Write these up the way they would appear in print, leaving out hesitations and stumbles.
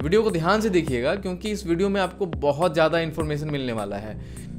Video को ध्यान से देखिएगा क्योंकि इस वीडियो में आपको बहुत ज़्यादा इन्फॉर्मेशन मिलने वाला है।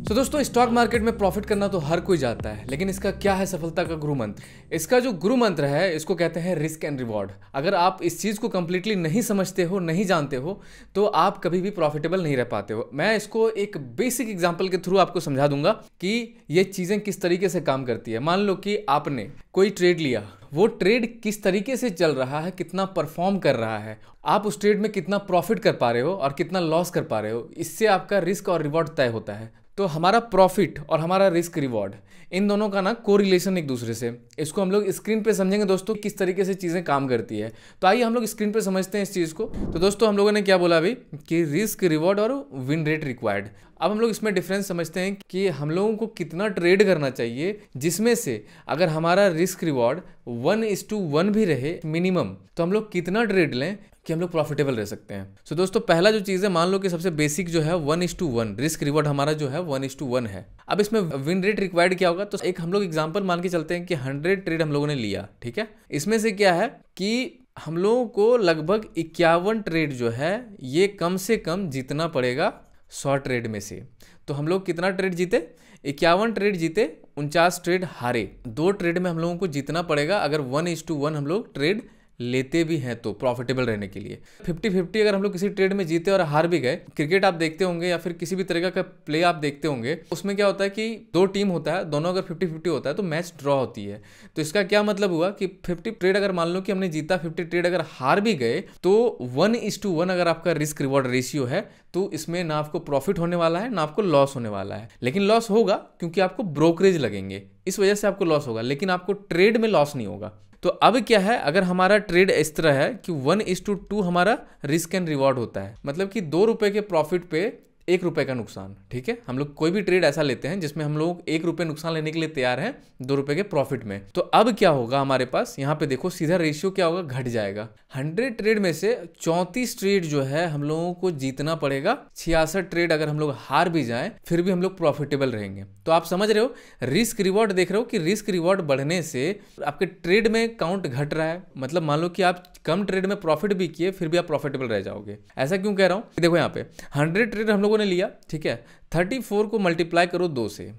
तो दोस्तों, स्टॉक मार्केट में प्रॉफिट करना तो हर कोई जानता है, लेकिन इसका क्या है सफलता का गुरु मंत्र? इसका जो गुरु मंत्र है इसको कहते हैं रिस्क एंड रिवॉर्ड। अगर आप इस चीज़ को कंप्लीटली नहीं समझते हो, नहीं जानते हो, तो आप कभी भी प्रॉफिटेबल नहीं रह पाते हो। मैं इसको एक बेसिक एग्जाम्पल के थ्रू आपको समझा दूंगा कि ये चीज़ें किस तरीके से काम करती है। मान लो कि आपने कोई ट्रेड लिया, वो ट्रेड किस तरीके से चल रहा है, कितना परफॉर्म कर रहा है, आप उस ट्रेड में कितना प्रॉफिट कर पा रहे हो और कितना लॉस कर पा रहे हो, इससे आपका रिस्क और रिवॉर्ड तय होता है। तो हमारा प्रॉफिट और हमारा रिस्क रिवॉर्ड, इन दोनों का ना कोरिलेशन एक दूसरे से, इसको हम लोग स्क्रीन पे समझेंगे दोस्तों किस तरीके से चीज़ें काम करती है। तो आइए हम लोग स्क्रीन पे समझते हैं इस चीज़ को। तो दोस्तों, हम लोगों ने क्या बोला अभी कि रिस्क रिवॉर्ड और विन रेट रिक्वायर्ड। अब हम लोग इसमें डिफरेंस समझते हैं कि हम लोगों को कितना ट्रेड करना चाहिए जिसमें से अगर हमारा रिस्क रिवॉर्ड 1:1 भी रहे मिनिमम, तो हम लोग कितना ट्रेड लें कि हम लोग प्रॉफिटेबल रह सकते हैं। सो दोस्तों, पहला जो चीज़ है, मान लो कि सबसे बेसिक जो है 1:1, रिस्क रिवॉर्ड हमारा जो है 1:1 है। अब इसमें विन रेट रिक्वायर्ड क्या होगा? तो एक हम लोग एग्जांपल मान के चलते हैं कि 100 ट्रेड हम लोगों ने लिया, ठीक है। इसमें से क्या है कि हम लोगों को लगभग 51 ट्रेड जो है ये कम से कम जीतना पड़ेगा 100 ट्रेड में से। तो हम लोग कितना ट्रेड जीते? 51 ट्रेड जीते, 49 ट्रेड हारे। 2 ट्रेड में हम लोगों को जीतना पड़ेगा अगर 1:1 हम लोग ट्रेड लेते भी हैं तो प्रॉफिटेबल रहने के लिए। 50-50 अगर हम लोग किसी ट्रेड में जीते और हार भी गए, क्रिकेट आप देखते होंगे या फिर किसी भी तरह का प्ले आप देखते होंगे, उसमें क्या होता है कि 2 टीम होता है, दोनों अगर 50-50 होता है तो मैच ड्रॉ होती है। तो इसका क्या मतलब हुआ कि 50 ट्रेड अगर मान लो कि हमने जीता, 50 ट्रेड अगर हार भी गए, तो 1:1 अगर आपका रिस्क रिवॉर्ड रेशियो है तो इसमें ना आपको प्रॉफिट होने वाला है ना आपको लॉस होने वाला है। लेकिन लॉस होगा क्योंकि आपको ब्रोकरेज लगेंगे, इस वजह से आपको लॉस होगा, लेकिन आपको ट्रेड में लॉस नहीं होगा। तो अब क्या है, अगर हमारा ट्रेड इस तरह है कि 1:2 हमारा रिस्क एंड रिवॉर्ड होता है, मतलब कि 2 रुपए के प्रॉफिट पे 1 रुपए का नुकसान, ठीक है। हम लोग कोई भी ट्रेड ऐसा लेते हैं जिसमें हम लोग 1 रुपए नुकसान लेने के लिए तैयार हैं 2 रुपए के प्रॉफिट में। तो अब क्या होगा हमारे पास, यहाँ पे देखो सीधा रेशियो क्या होगा, घट जाएगा। 100 ट्रेड में से 34 ट्रेड जो है हम लोगों को जीतना पड़ेगा। 66 ट्रेड अगर हम लोग हार भी जाएं फिर भी हम लोग प्रॉफिटेबल रहेंगे। तो आप समझ रहे हो, रिस्क रिवॉर्ड देख रहे हो कि रिस्क रिवॉर्ड बढ़ने से आपके ट्रेड में काउंट घट रहा है। मतलब मान लो कि आप कम ट्रेड में प्रॉफिट भी किए फिर भी आप प्रॉफिटेबल रह जाओगे। ऐसा क्यों कह रहा हूँ? देखो यहाँ पे 100 ट्रेड हम लोगों ने लिया, ठीक है। 34 को मल्टीप्लाई करो 2 से,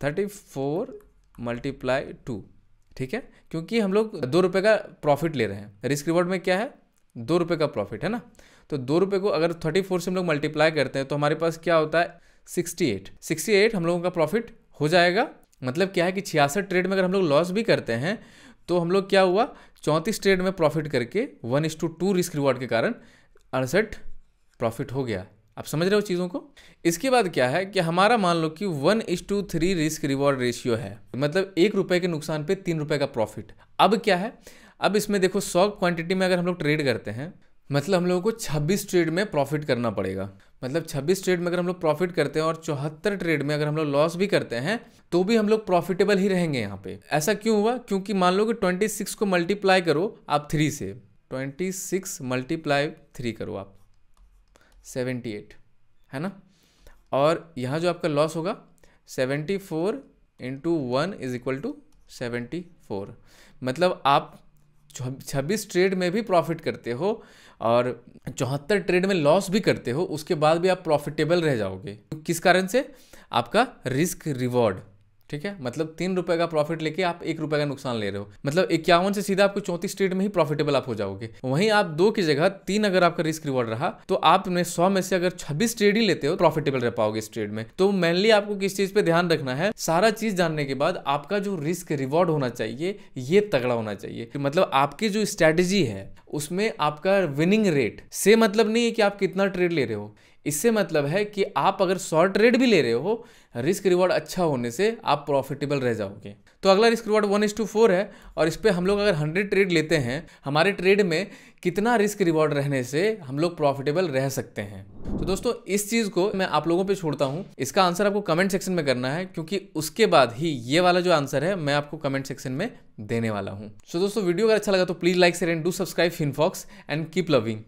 34 × 2, ठीक है, क्योंकि हम लोग 2 रुपए का प्रॉफिट ले रहे हैं। रिस्क रिवॉर्ड में क्या है, 2 रुपए का प्रॉफिट है ना। तो 2 रुपए को अगर 34 से हम लोग मल्टीप्लाई करते हैं तो हमारे पास क्या होता है, 68 हम लोगों का प्रॉफिट हो जाएगा। मतलब क्या है कि 66 ट्रेड में अगर हम लोग लॉस भी करते हैं तो हम लोग क्या हुआ, 34 ट्रेड में प्रॉफिट करके 1:2 रिस्क रिवॉर्ड के कारण 68 प्रॉफिट हो गया। आप समझ रहे हो चीज़ों को? इसके बाद क्या है कि हमारा मान लो कि 1:3 रिस्क रिवॉर्ड रेशियो है, मतलब 1 रुपए के नुकसान पे 3 रुपए का प्रॉफिट। अब क्या है, अब इसमें देखो 100 क्वांटिटी में अगर हम लोग ट्रेड करते हैं, मतलब हम लोगों को 26 ट्रेड में प्रॉफिट करना पड़ेगा। मतलब 26 ट्रेड में अगर हम लोग प्रॉफिट करते हैं और 74 ट्रेड में अगर हम लोग लॉस भी करते हैं तो भी हम लोग प्रॉफिटेबल ही रहेंगे यहाँ पे। ऐसा क्यों हुआ? क्योंकि मान लो कि 26 को मल्टीप्लाई करो आप 3 से, 26 × 3 करो आप, 78 है ना। और यहाँ जो आपका लॉस होगा 74 × 1 = 74। मतलब आप 26 ट्रेड में भी प्रॉफिट करते हो और 74 ट्रेड में लॉस भी करते हो, उसके बाद भी आप प्रॉफिटेबल रह जाओगे। किस कारण से? आपका रिस्क रिवॉर्ड, ठीक है। मतलब 3 रुपए का प्रॉफिट लेके आप 1 रुपए का नुकसान ले रहे हो, मतलब 51 से सीधा आपको 34 ट्रेड में ही प्रॉफिटेबल आप हो जाओगे। वहीं आप 2 की जगह 3 अगर आपका रिस्क रिवॉर्ड रहा तो आपने 100 में से अगर 26 ट्रेड ही लेते हो प्रॉफिटेबल रह पाओगे इस ट्रेड में। तो मेनली आपको किस चीज पे ध्यान रखना है, सारा चीज जानने के बाद आपका जो रिस्क रिवॉर्ड होना चाहिए ये तगड़ा होना चाहिए। मतलब आपकी जो स्ट्रैटेजी है उसमें आपका विनिंग रेट से मतलब नहीं है कि आप कितना ट्रेड ले रहे हो, इससे मतलब है कि आप अगर 100 ट्रेड भी ले रहे हो, रिस्क रिवॉर्ड अच्छा होने से आप प्रॉफिटेबल रह जाओगे। तो अगला रिस्क रिवॉर्ड 1:4 है और इस पे हम लोग अगर 100 ट्रेड लेते हैं, हमारे ट्रेड में कितना रिस्क रिवॉर्ड रहने से हम लोग प्रॉफिटेबल रह सकते हैं। तो दोस्तों, इस चीज़ को मैं आप लोगों पे छोड़ता हूँ, इसका आंसर आपको कमेंट सेक्शन में करना है, क्योंकि उसके बाद ही ये वाला जो आंसर है मैं आपको कमेंट सेक्शन में देने वाला हूँ। सो दोस्तों, वीडियो अगर अच्छा लगा तो please like share and do subscribe Finfox and keep loving.